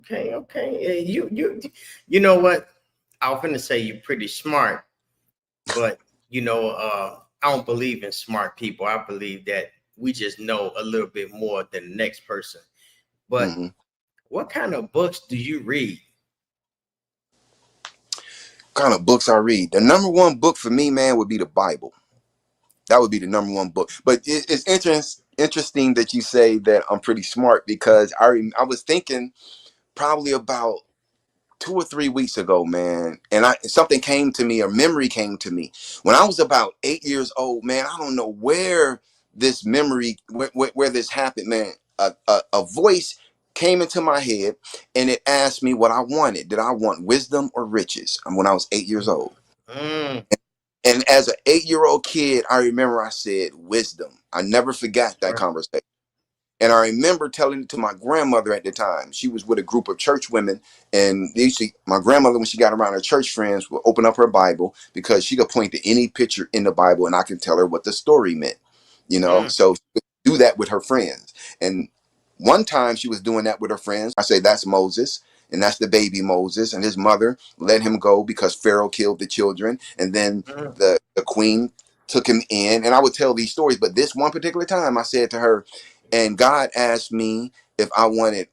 Okay, okay. You know what? I was gonna say you're pretty smart, but I don't believe in smart people. I believe that we just know a little bit more than the next person. But Hmm. what kind of books do you read? Kind of books I read. The number one book for me, man, would be the Bible. That would be the number one book. But it's interesting that you say that I'm pretty smart because I was thinking probably about 2 or 3 weeks ago, man, and something came to me, a memory came to me when I was about 8 years old, man. I don't know where this memory, where this happened, man. A voice came into my head, and it asked me what I wanted. Did I want wisdom or riches? When I was 8 years old, Mm, and as an 8-year-old kid, I remember I said wisdom. I never forgot that right. conversation. And I remember telling it to my grandmother at the time. She was with a group of church women. And my grandmother, when she got around her church friends, would open up her Bible because she could point to any picture in the Bible and I could tell her what the story meant. Mm, So she would do that with her friends. And one time she was doing that with her friends. I say, that's Moses. And that's the baby Moses. And his mother let him go because Pharaoh killed the children. And then mm, the queen took him in. And I would tell these stories. But this one particular time I said to her, and God asked me if I wanted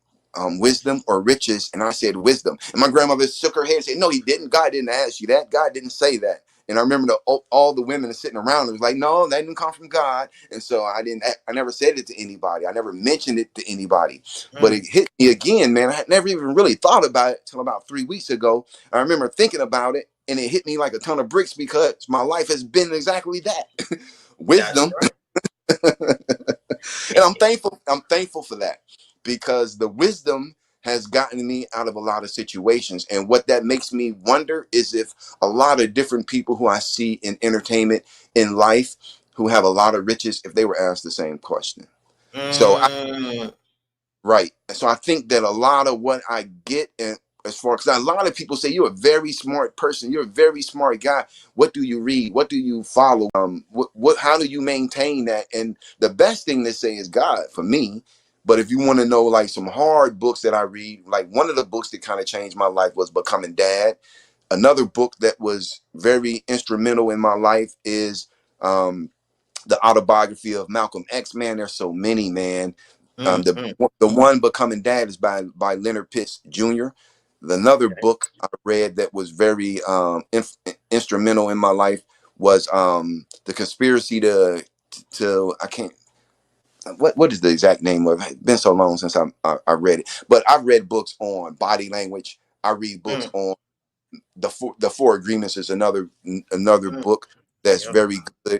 wisdom or riches, and I said wisdom. And my grandmother shook her head and said, "No, he didn't. God didn't ask you that. God didn't say that." And I remember all the women sitting around. It was like, "No, that didn't come from God." And so I didn't. I never said it to anybody. I never mentioned it to anybody. But mm. it hit me again, man. I had never even really thought about it till about 3 weeks ago. I remember thinking about it, and it hit me like a ton of bricks because my life has been exactly that. That's Wisdom. right. And I'm thankful. I'm thankful for that because the wisdom has gotten me out of a lot of situations. And what that makes me wonder is if a lot of different people who I see in entertainment in life who have a lot of riches, if they were asked the same question. So Mm, right. So I think that a lot of what I get, and as far because a lot of people say you're a very smart person, you're a very smart guy. What do you read? What do you follow? How do you maintain that? And the best thing to say is God for me. But if you want to know like some hard books that I read, like one of the books that kind of changed my life was Becoming Dad. Another book that was very instrumental in my life is um, the autobiography of Malcolm X. Man, there's so many, man. mm, The mm. the one Becoming Dad is by Leonard Pitts Jr. Another Okay. book I read that was very instrumental in my life was The Conspiracy to I can't what is the exact name of it? It's been so long since I read it. But I've read books on body language. I read books Mm, on the four agreements is another mm. book that's Yep. very good.